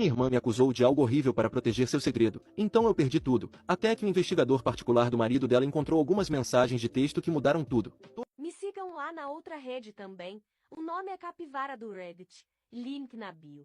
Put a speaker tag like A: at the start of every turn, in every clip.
A: Minha irmã me acusou de algo horrível para proteger seu segredo, então eu perdi tudo, até que o investigador particular do marido dela encontrou algumas mensagens de texto que mudaram tudo.
B: Me sigam lá na outra rede também. O nome é Capivara do Reddit. Link na bio.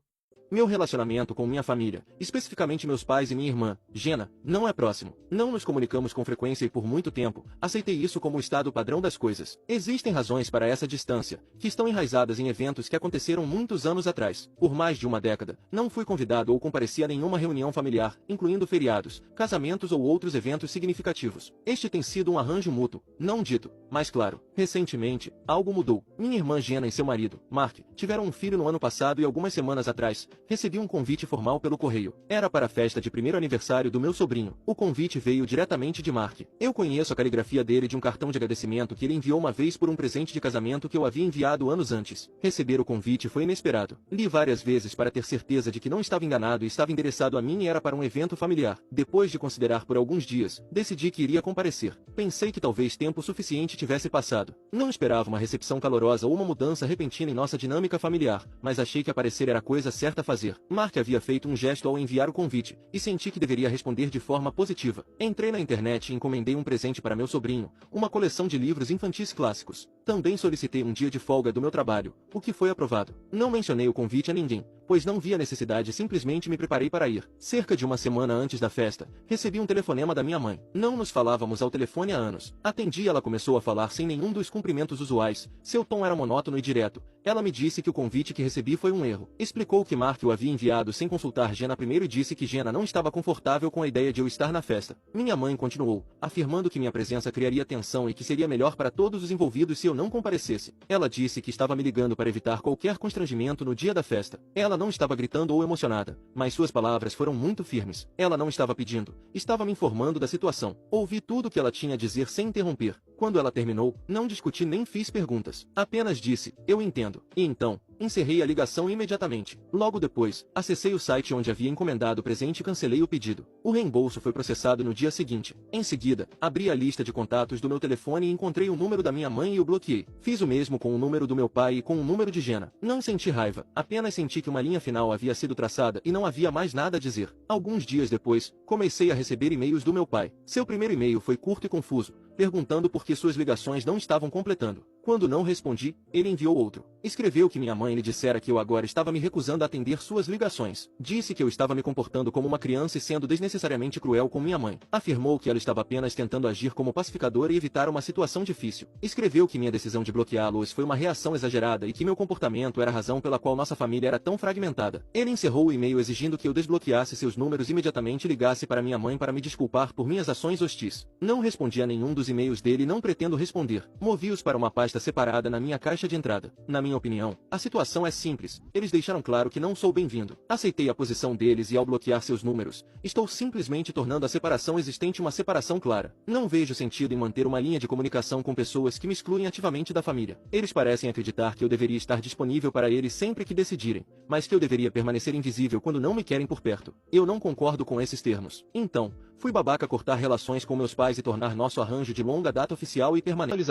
A: Meu relacionamento com minha família, especificamente meus pais e minha irmã, Jenna, não é próximo. Não nos comunicamos com frequência e por muito tempo, aceitei isso como o estado padrão das coisas. Existem razões para essa distância, que estão enraizadas em eventos que aconteceram muitos anos atrás. Por mais de uma década, não fui convidado ou compareci a nenhuma reunião familiar, incluindo feriados, casamentos ou outros eventos significativos. Este tem sido um arranjo mútuo, não dito, mas claro. Recentemente, algo mudou. Minha irmã Jenna e seu marido, Mark, tiveram um filho no ano passado e algumas semanas atrás, recebi um convite formal pelo correio. Era para a festa de primeiro aniversário do meu sobrinho. O convite veio diretamente de Mark. Eu conheço a caligrafia dele de um cartão de agradecimento que ele enviou uma vez por um presente de casamento que eu havia enviado anos antes. Receber o convite foi inesperado. Li várias vezes para ter certeza de que não estava enganado e estava endereçado a mim e era para um evento familiar. Depois de considerar por alguns dias, decidi que iria comparecer. Pensei que talvez tempo suficiente tivesse passado. Não esperava uma recepção calorosa ou uma mudança repentina em nossa dinâmica familiar, mas achei que aparecer era a coisa certa a fazer. Mark havia feito um gesto ao enviar o convite, e senti que deveria responder de forma positiva. Entrei na internet e encomendei um presente para meu sobrinho, uma coleção de livros infantis clássicos. Também solicitei um dia de folga do meu trabalho, o que foi aprovado. Não mencionei o convite a ninguém, pois não vi a necessidade e simplesmente me preparei para ir. Cerca de uma semana antes da festa, recebi um telefonema da minha mãe. Não nos falávamos ao telefone há anos. Atendi e ela começou a falar sem nenhum dos cumprimentos usuais. Seu tom era monótono e direto. Ela me disse que o convite que recebi foi um erro. Explicou que Mark o havia enviado sem consultar Jenna primeiro e disse que Jenna não estava confortável com a ideia de eu estar na festa. Minha mãe continuou, afirmando que minha presença criaria tensão e que seria melhor para todos os envolvidos se eu não comparecesse. Ela disse que estava me ligando para evitar qualquer constrangimento no dia da festa. Ela não estava gritando ou emocionada, mas suas palavras foram muito firmes. Ela não estava pedindo, estava me informando da situação. Ouvi tudo o que ela tinha a dizer sem interromper. Quando ela terminou, não discuti nem fiz perguntas. Apenas disse, eu entendo. E então, encerrei a ligação imediatamente. Logo depois, acessei o site onde havia encomendado o presente e cancelei o pedido. O reembolso foi processado no dia seguinte. Em seguida, abri a lista de contatos do meu telefone e encontrei o número da minha mãe e o bloqueei. Fiz o mesmo com o número do meu pai e com o número de Jenna. Não senti raiva, apenas senti que uma linha final havia sido traçada e não havia mais nada a dizer. Alguns dias depois, comecei a receber e-mails do meu pai. Seu primeiro e-mail foi curto e confuso, perguntando por que suas ligações não estavam completando. Quando não respondi, ele enviou outro. Escreveu que minha mãe lhe dissera que eu agora estava me recusando a atender suas ligações. Disse que eu estava me comportando como uma criança e sendo desnecessariamente cruel com minha mãe. Afirmou que ela estava apenas tentando agir como pacificadora e evitar uma situação difícil. Escreveu que minha decisão de bloqueá-los foi uma reação exagerada e que meu comportamento era a razão pela qual nossa família era tão fragmentada. Ele encerrou o e-mail exigindo que eu desbloqueasse seus números imediatamente e ligasse para minha mãe para me desculpar por minhas ações hostis. Não respondi a nenhum dos e-mails dele e não pretendo responder. Movi-os para uma pasta separada na minha caixa de entrada. Na minha opinião, a situação é simples. Eles deixaram claro que não sou bem-vindo. Aceitei a posição deles e ao bloquear seus números, estou simplesmente tornando a separação existente uma separação clara. Não vejo sentido em manter uma linha de comunicação com pessoas que me excluem ativamente da família. Eles parecem acreditar que eu deveria estar disponível para eles sempre que decidirem, mas que eu deveria permanecer invisível quando não me querem por perto. Eu não concordo com esses termos. Então, fui babaca cortar relações com meus pais e tornar nosso arranjo de longa data oficial e permanente.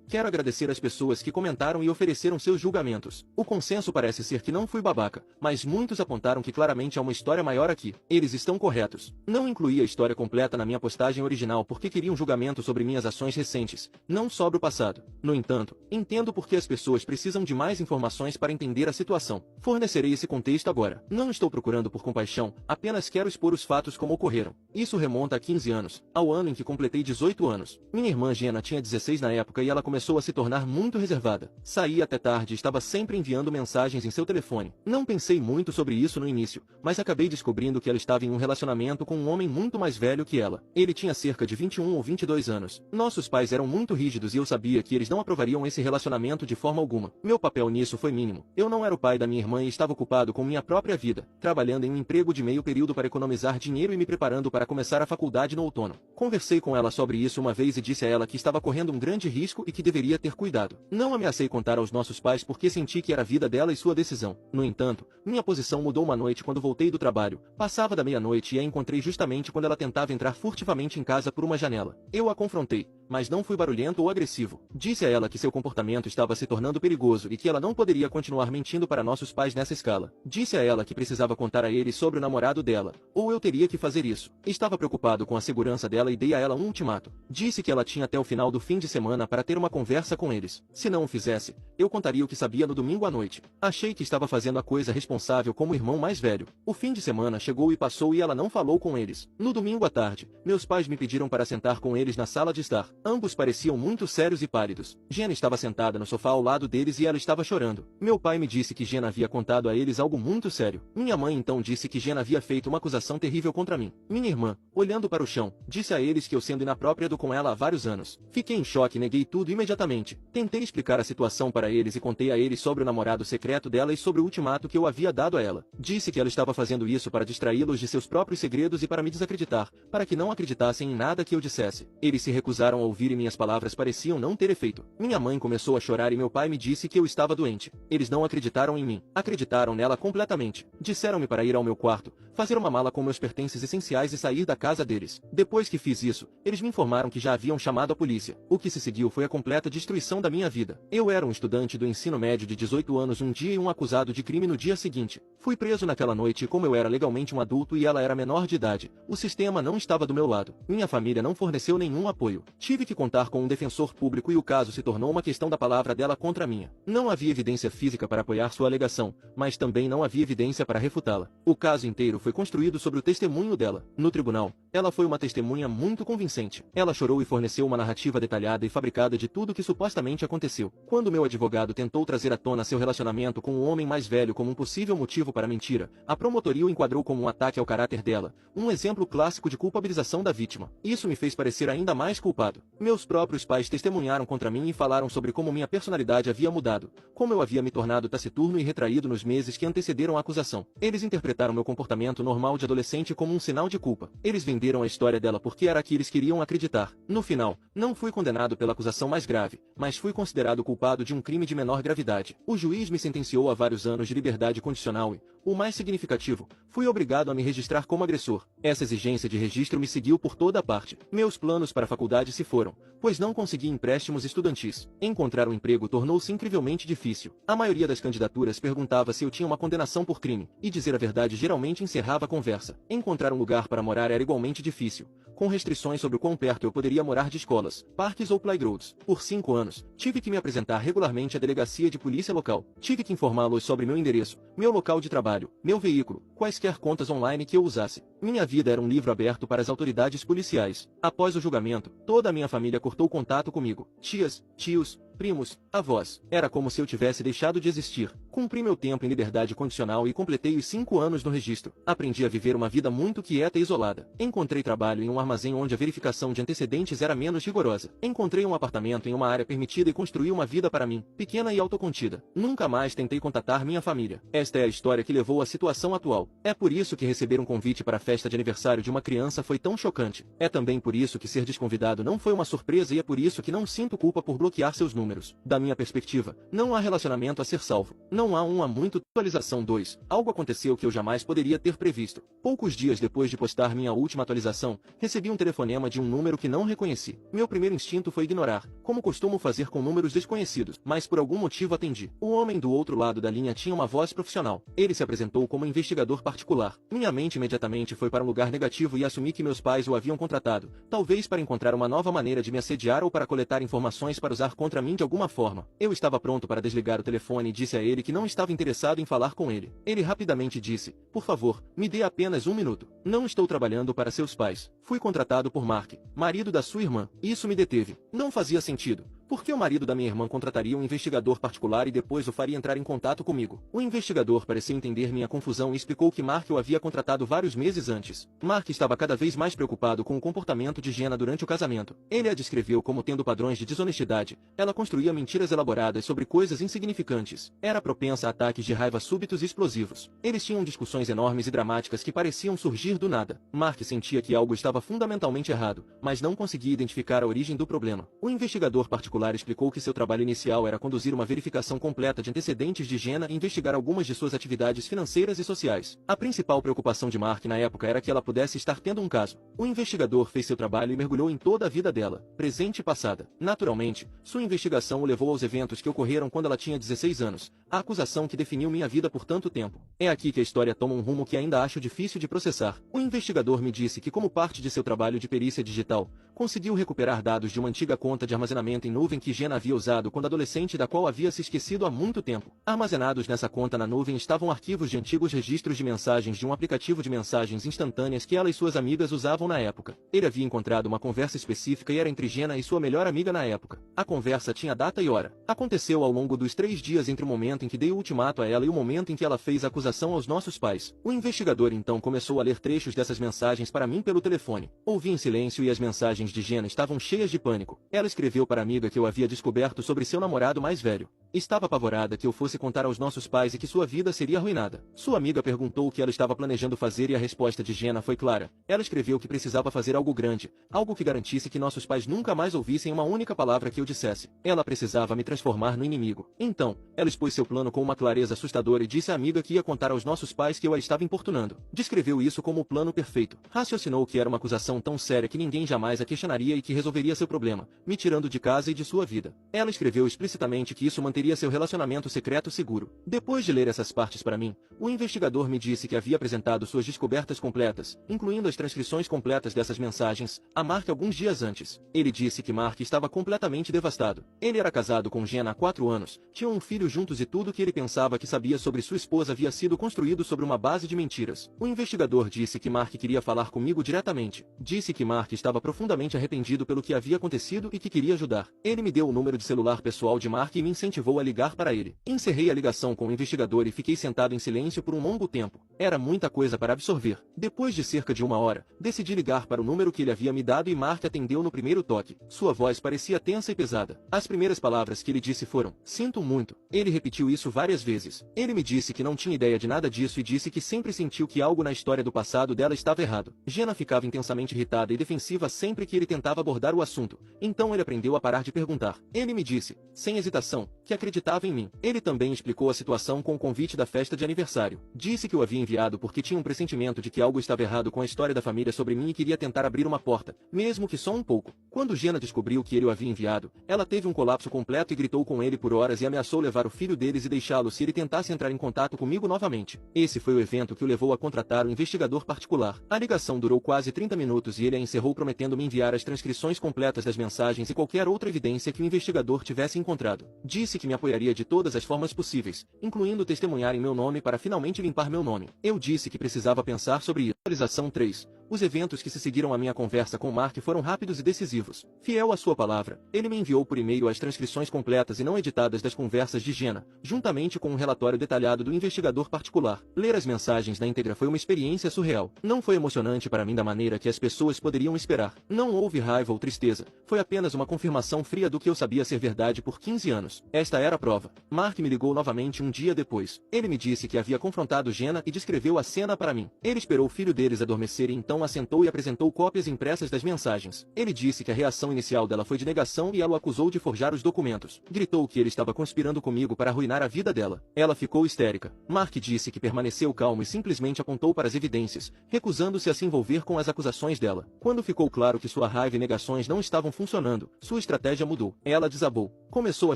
A: Quero agradecer às pessoas que comentaram e ofereceram seus julgamentos. O consenso parece ser que não fui babaca, mas muitos apontaram que claramente há uma história maior aqui. Eles estão corretos. Não incluí a história completa na minha postagem original porque queria um julgamento sobre minhas ações recentes, não sobre o passado. No entanto, entendo por que as pessoas precisam de mais informações para entender a situação. Fornecerei esse contexto agora. Não estou procurando por compaixão, apenas quero expor os fatos como ocorreram. Isso remonta a 15 anos, ao ano em que completei 18 anos. Minha irmã Jenna tinha 16 na época e ela começou a se tornar muito reservada. Saía até tarde e estava sempre enviando mensagens em seu telefone. Não pensei muito sobre isso no início, mas acabei descobrindo que ela estava em um relacionamento com um homem muito mais velho que ela. Ele tinha cerca de 21 ou 22 anos. Nossos pais eram muito rígidos e eu sabia que eles não aprovariam esse relacionamento de forma alguma. Meu papel nisso foi mínimo. Eu não era o pai da minha irmã e estava ocupado com minha própria vida, trabalhando em um emprego de meio período para economizar dinheiro e me preparando para começar a faculdade no outono. Conversei com ela sobre isso uma vez e disse a ela que estava correndo um grande risco e que deveria ter cuidado. Não ameacei contar aos nossos pais porque senti que era a vida dela e sua decisão. No entanto, minha posição mudou uma noite quando voltei do trabalho. Passava da meia-noite e a encontrei justamente quando ela tentava entrar furtivamente em casa por uma janela. Eu a confrontei, mas não fui barulhento ou agressivo. Disse a ela que seu comportamento estava se tornando perigoso e que ela não poderia continuar mentindo para nossos pais nessa escala. Disse a ela que precisava contar a eles sobre o namorado dela, ou eu teria que fazer isso. Estava preocupado com a segurança dela e dei a ela um ultimato. Disse que ela tinha até o final do fim de semana para ter uma conversa com eles. Se não o fizesse, eu contaria o que sabia no domingo à noite. Achei que estava fazendo a coisa responsável como irmão mais velho. O fim de semana chegou e passou e ela não falou com eles. No domingo à tarde, meus pais me pediram para sentar com eles na sala de estar. Ambos pareciam muito sérios e pálidos. Jenna estava sentada no sofá ao lado deles e ela estava chorando. Meu pai me disse que Jenna havia contado a eles algo muito sério. Minha mãe então disse que Jenna havia feito uma acusação terrível contra mim. Minha irmã, olhando para o chão, disse a eles que eu sendo inapropriado com ela há vários anos. Fiquei em choque e neguei tudo imediatamente. Tentei explicar a situação para eles e contei a eles sobre o namorado secreto dela e sobre o ultimato que eu havia dado a ela. Disse que ela estava fazendo isso para distraí-los de seus próprios segredos e para me desacreditar, para que não acreditassem em nada que eu dissesse. Eles se recusaram a ouvir e minhas palavras pareciam não ter efeito. Minha mãe começou a chorar e meu pai me disse que eu estava doente. Eles não acreditaram em mim. Acreditaram nela completamente. Disseram-me para ir ao meu quarto, fazer uma mala com meus pertences essenciais e sair da casa deles. Depois que fiz isso, eles me informaram que já haviam chamado a polícia. O que se seguiu foi a completa destruição da minha vida. Eu era um estudante do ensino médio de 18 anos um dia e um acusado de crime no dia seguinte. Fui preso naquela noite e como eu era legalmente um adulto e ela era menor de idade, o sistema não estava do meu lado. Minha família não forneceu nenhum apoio. Tive que contar com um defensor público e o caso se tornou uma questão da palavra dela contra a minha. Não havia evidência física para apoiar sua alegação, mas também não havia evidência para refutá-la. O caso inteiro foi construído sobre o testemunho dela. No tribunal, ela foi uma testemunha muito convincente. Ela chorou e forneceu uma narrativa detalhada e fabricada de tudo o que supostamente aconteceu. Quando meu advogado tentou trazer à tona seu relacionamento com um homem mais velho como um possível motivo para a mentira, a promotoria o enquadrou como um ataque ao caráter dela, um exemplo clássico de culpabilização da vítima. Isso me fez parecer ainda mais culpado. Meus próprios pais testemunharam contra mim e falaram sobre como minha personalidade havia mudado, como eu havia me tornado taciturno e retraído nos meses que antecederam a acusação. Eles interpretaram meu comportamento normal de adolescente como um sinal de culpa. Eles venderam a história dela porque era a que eles queriam acreditar. No final, não fui condenado pela acusação mais grave, mas fui considerado culpado de um crime de menor gravidade. O juiz me sentenciou a vários anos de liberdade condicional e, o mais significativo, fui obrigado a me registrar como agressor. Essa exigência de registro me seguiu por toda a parte. Meus planos para a faculdade se foram, pois não consegui empréstimos estudantis. Encontrar um emprego tornou-se incrivelmente difícil. A maioria das candidaturas perguntava se eu tinha uma condenação por crime, e dizer a verdade geralmente encerrava a conversa. Encontrar um lugar para morar era igualmente difícil, com restrições sobre o quão perto eu poderia morar de escolas, parques ou playgrounds. Por 5 anos, tive que me apresentar regularmente à delegacia de polícia local. Tive que informá-los sobre meu endereço, meu local de trabalho, meu veículo, quaisquer contas online que eu usasse. Minha vida era um livro aberto para as autoridades policiais. Após o julgamento, toda a minha família cortou contato comigo. Tias, tios, primos, avós. Era como se eu tivesse deixado de existir. Cumpri meu tempo em liberdade condicional e completei os 5 anos no registro. Aprendi a viver uma vida muito quieta e isolada. Encontrei trabalho em um armazém onde a verificação de antecedentes era menos rigorosa. Encontrei um apartamento em uma área permitida e construí uma vida para mim, pequena e autocontida. Nunca mais tentei contatar minha família. Esta é a história que levou à situação atual. É por isso que receber um convite para a festa de aniversário de uma criança foi tão chocante. É também por isso que ser desconvidado não foi uma surpresa e é por isso que não sinto culpa por bloquear seus números. Da minha perspectiva, não há relacionamento a ser salvo. Não há muito. Atualização 2. Algo aconteceu que eu jamais poderia ter previsto. Poucos dias depois de postar minha última atualização, recebi um telefonema de um número que não reconheci. Meu primeiro instinto foi ignorar, como costumo fazer com números desconhecidos, mas por algum motivo atendi. O homem do outro lado da linha tinha uma voz profissional. Ele se apresentou como investigador particular. Minha mente imediatamente foi para um lugar negativo e assumi que meus pais o haviam contratado, talvez para encontrar uma nova maneira de me assediar ou para coletar informações para usar contra mim de alguma forma. Eu estava pronto para desligar o telefone e disse a ele que não estava interessado em falar com ele. Ele rapidamente disse: "Por favor, me dê apenas 1 minuto. Não estou trabalhando para seus pais. Fui contratado por Mark, marido da sua irmã." Isso me deteve. Não fazia sentido. Por que o marido da minha irmã contrataria um investigador particular e depois o faria entrar em contato comigo? O investigador pareceu entender minha confusão e explicou que Mark o havia contratado vários meses antes. Mark estava cada vez mais preocupado com o comportamento de Jenna durante o casamento. Ele a descreveu como tendo padrões de desonestidade. Ela construía mentiras elaboradas sobre coisas insignificantes. Era propensa a ataques de raiva súbitos e explosivos. Eles tinham discussões enormes e dramáticas que pareciam surgir do nada. Mark sentia que algo estava fundamentalmente errado, mas não conseguia identificar a origem do problema. O investigador particular particular explicou que seu trabalho inicial era conduzir uma verificação completa de antecedentes de Jenna e investigar algumas de suas atividades financeiras e sociais. A principal preocupação de Mark na época era que ela pudesse estar tendo um caso. O investigador fez seu trabalho e mergulhou em toda a vida dela, presente e passada. Naturalmente, sua investigação o levou aos eventos que ocorreram quando ela tinha 16 anos, a acusação que definiu minha vida por tanto tempo. É aqui que a história toma um rumo que ainda acho difícil de processar. O investigador me disse que, como parte de seu trabalho de perícia digital, conseguiu recuperar dados de uma antiga conta de armazenamento em nuvem que Jenna havia usado quando adolescente, da qual havia se esquecido há muito tempo. Armazenados nessa conta na nuvem estavam arquivos de antigos registros de mensagens de um aplicativo de mensagens instantâneas que ela e suas amigas usavam na época. Ele havia encontrado uma conversa específica e era entre Jenna e sua melhor amiga na época. A conversa tinha data e hora. Aconteceu ao longo dos 3 dias entre o momento em que dei o ultimato a ela e o momento em que ela fez a acusação aos nossos pais. O investigador então começou a ler trechos dessas mensagens para mim pelo telefone. Ouvi em silêncio e as mensagens de Jenna estavam cheias de pânico. Ela escreveu para a amiga que eu havia descoberto sobre seu namorado mais velho. Estava apavorada que eu fosse contar aos nossos pais e que sua vida seria arruinada. Sua amiga perguntou o que ela estava planejando fazer e a resposta de Jenna foi clara. Ela escreveu que precisava fazer algo grande, algo que garantisse que nossos pais nunca mais ouvissem uma única palavra que eu dissesse. Ela precisava me transformar no inimigo. Então, ela expôs seu plano com uma clareza assustadora e disse à amiga que ia contar aos nossos pais que eu a estava importunando. Descreveu isso como o plano perfeito. Raciocinou que era uma acusação tão séria que ninguém jamais a questionaria e que resolveria seu problema, me tirando de casa e de sua vida. Ela escreveu explicitamente que isso manteria seu relacionamento secreto seguro. Depois de ler essas partes para mim, o investigador me disse que havia apresentado suas descobertas completas, incluindo as transcrições completas dessas mensagens, a Mark alguns dias antes. Ele disse que Mark estava completamente devastado. Ele era casado com Jenna há 4 anos, tinham um filho juntos e tudo que ele pensava que sabia sobre sua esposa havia sido construído sobre uma base de mentiras. O investigador disse que Mark queria falar comigo diretamente. Disse que Mark estava profundamente arrependido pelo que havia acontecido e que queria ajudar. Ele me deu o número de celular pessoal de Mark e me incentivou a ligar para ele. Encerrei a ligação com o investigador e fiquei sentado em silêncio por um longo tempo. Era muita coisa para absorver. Depois de cerca de 1 hora, decidi ligar para o número que ele havia me dado e Mark atendeu no primeiro toque. Sua voz parecia tensa e pesada. As primeiras palavras que ele disse foram: "Sinto muito." Ele repetiu isso várias vezes. Ele me disse que não tinha ideia de nada disso e disse que sempre sentiu que algo na história do passado dela estava errado. Jenna ficava intensamente irritada e defensiva sempre que ele tentava abordar o assunto. Então ele aprendeu a parar de perguntar. Ele me disse, sem hesitação, que acreditava em mim. Ele também explicou a situação com o convite da festa de aniversário. Disse que o havia enviado porque tinha um pressentimento de que algo estava errado com a história da família sobre mim e queria tentar abrir uma porta, mesmo que só um pouco. Quando Jenna descobriu que ele o havia enviado, ela teve um colapso completo e gritou com ele por horas e ameaçou levar o filho deles e deixá-lo se ele tentasse entrar em contato comigo novamente. Esse foi o evento que o levou a contratar um investigador particular. A ligação durou quase 30 minutos e ele a encerrou prometendo me enviar as transcrições completas das mensagens e qualquer outra evidência que o investigador tivesse encontrado. Disse que me apoiaria de todas as formas possíveis, incluindo testemunhar em meu nome para finalmente limpar meu nome. Eu disse que precisava pensar sobre isso. Atualização 3. Os eventos que se seguiram à minha conversa com Mark foram rápidos e decisivos. Fiel à sua palavra, ele me enviou por e-mail as transcrições completas e não editadas das conversas de Jenna, juntamente com um relatório detalhado do investigador particular. Ler as mensagens na íntegra foi uma experiência surreal. Não foi emocionante para mim da maneira que as pessoas poderiam esperar. Não houve raiva ou tristeza. Foi apenas uma confirmação fria do que eu sabia ser verdade por 15 anos. Esta era a prova. Mark me ligou novamente um dia depois. Ele me disse que havia confrontado Jenna e descreveu a cena para mim. Ele esperou o filho deles adormecer e então assentou e apresentou cópias impressas das mensagens. Ele disse que a reação inicial dela foi de negação e ela o acusou de forjar os documentos. Gritou que ele estava conspirando comigo para arruinar a vida dela. Ela ficou histérica. Mark disse que permaneceu calmo e simplesmente apontou para as evidências, recusando-se a se envolver com as acusações dela. Quando ficou claro que sua raiva e negações não estavam funcionando, sua estratégia mudou. Ela desabou. Começou a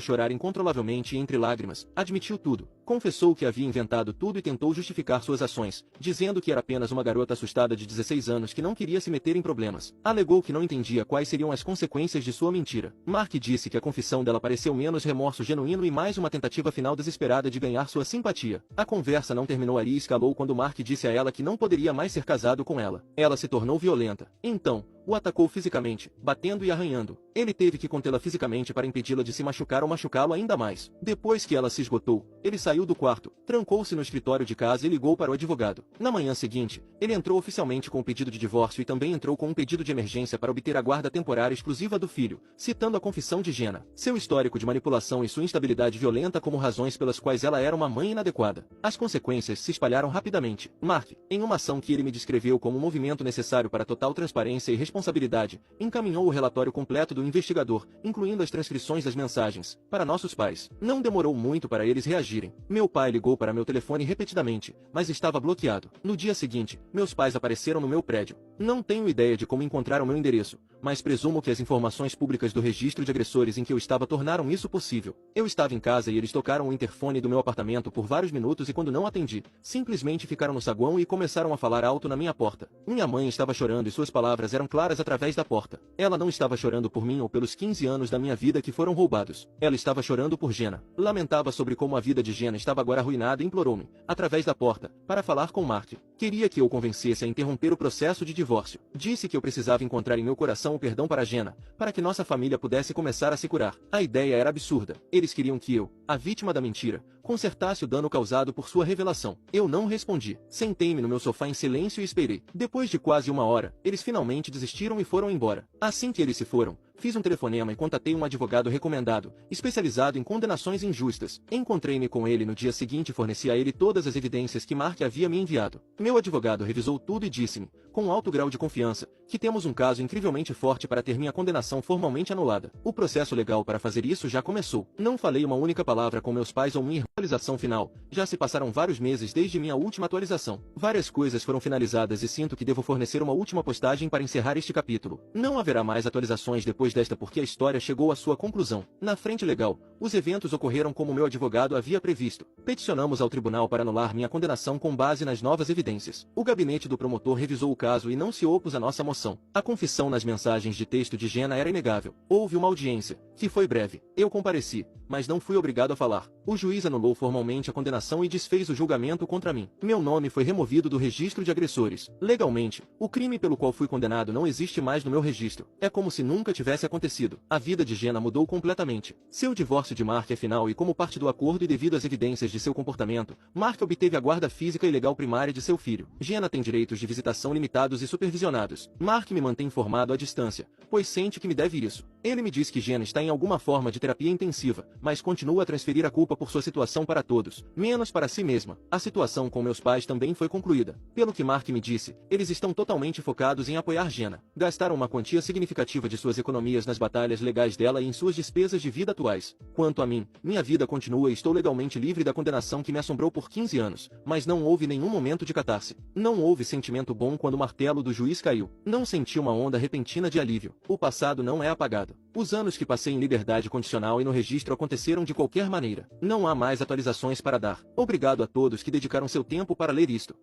A: chorar incontrolavelmente e entre lágrimas, admitiu tudo. Confessou que havia inventado tudo e tentou justificar suas ações, dizendo que era apenas uma garota assustada de 16 anos que não queria se meter em problemas. Alegou que não entendia quais seriam as consequências de sua mentira. Mark disse que a confissão dela pareceu menos remorso genuíno e mais uma tentativa final desesperada de ganhar sua simpatia. A conversa não terminou ali e escalou quando Mark disse a ela que não poderia mais ser casado com ela. Ela se tornou violenta. Então, o atacou fisicamente, batendo e arranhando. Ele teve que contê-la fisicamente para impedi-la de se machucar ou machucá-lo ainda mais. Depois que ela se esgotou, ele saiu do quarto, trancou-se no escritório de casa e ligou para o advogado. Na manhã seguinte, ele entrou oficialmente com um pedido de divórcio e também entrou com um pedido de emergência para obter a guarda temporária exclusiva do filho, citando a confissão de Jenna, seu histórico de manipulação e sua instabilidade violenta como razões pelas quais ela era uma mãe inadequada. As consequências se espalharam rapidamente. Mark, em uma ação que ele me descreveu como um movimento necessário para total transparência e responsabilidade, responsabilidade, encaminhou o relatório completo do investigador, incluindo as transcrições das mensagens, para nossos pais. Não demorou muito para eles reagirem. Meu pai ligou para meu telefone repetidamente, mas estava bloqueado. No dia seguinte, meus pais apareceram no meu prédio. Não tenho ideia de como encontraram meu endereço, mas presumo que as informações públicas do registro de agressores em que eu estava tornaram isso possível. Eu estava em casa e eles tocaram o interfone do meu apartamento por vários minutos e quando não atendi, simplesmente ficaram no saguão e começaram a falar alto na minha porta. Minha mãe estava chorando e suas palavras eram claras através da porta. Ela não estava chorando por mim ou pelos 15 anos da minha vida que foram roubados. Ela estava chorando por Jenna. Lamentava sobre como a vida de Jenna estava agora arruinada e implorou-me, através da porta, para falar com Mark. Queria que eu o convencesse a interromper o processo de divórcio. Disse que eu precisava encontrar em meu coração o perdão para Jenna, para que nossa família pudesse começar a se curar. A ideia era absurda. Eles queriam que eu, a vítima da mentira, consertasse o dano causado por sua revelação. Eu não respondi. Sentei-me no meu sofá em silêncio e esperei. Depois de quase uma hora, eles finalmente desistiram e foram embora. Assim que eles se foram, fiz um telefonema e contatei um advogado recomendado, especializado em condenações injustas. Encontrei-me com ele no dia seguinte e forneci a ele todas as evidências que Mark havia me enviado. Meu advogado revisou tudo e disse-me, com um alto grau de confiança, que temos um caso incrivelmente forte para ter minha condenação formalmente anulada. O processo legal para fazer isso já começou. Não falei uma única palavra com meus pais ou minha atualização final. Já se passaram vários meses desde minha última atualização. Várias coisas foram finalizadas e sinto que devo fornecer uma última postagem para encerrar este capítulo. Não haverá mais atualizações depois desta porque a história chegou à sua conclusão. Na frente legal, os eventos ocorreram como meu advogado havia previsto. Peticionamos ao tribunal para anular minha condenação com base nas novas evidências. O gabinete do promotor revisou o caso e não se opôs à nossa moção. A confissão nas mensagens de texto de Jenna era inegável. Houve uma audiência, que foi breve. Eu compareci, mas não fui obrigado a falar. O juiz anulou formalmente a condenação e desfez o julgamento contra mim. Meu nome foi removido do registro de agressores. Legalmente, o crime pelo qual fui condenado não existe mais no meu registro. É como se nunca tivesse acontecido. A vida de Jenna mudou completamente. Seu divórcio de Mark é final e como parte do acordo e devido às evidências de seu comportamento, Mark obteve a guarda física e legal primária de seu filho. Jenna tem direitos de visitação limitados e supervisionados. Mark me mantém informado à distância, pois sente que me deve isso. Ele me diz que Jenna está em alguma forma de terapia intensiva, mas continua a transferir a culpa por sua situação para todos, menos para si mesma. A situação com meus pais também foi concluída. Pelo que Mark me disse, eles estão totalmente focados em apoiar Jenna. Gastaram uma quantia significativa de suas economias nas batalhas legais dela e em suas despesas de vida atuais. Quanto a mim, minha vida continua e estou legalmente livre da condenação que me assombrou por 15 anos, mas não houve nenhum momento de catarse. Não houve sentimento bom quando o martelo do juiz caiu. Não senti uma onda repentina de alívio. O passado não é apagado. Os anos que passei em liberdade condicional e no registro aconteceram de qualquer maneira. Não há mais atualizações para dar. Obrigado a todos que dedicaram seu tempo para ler isto.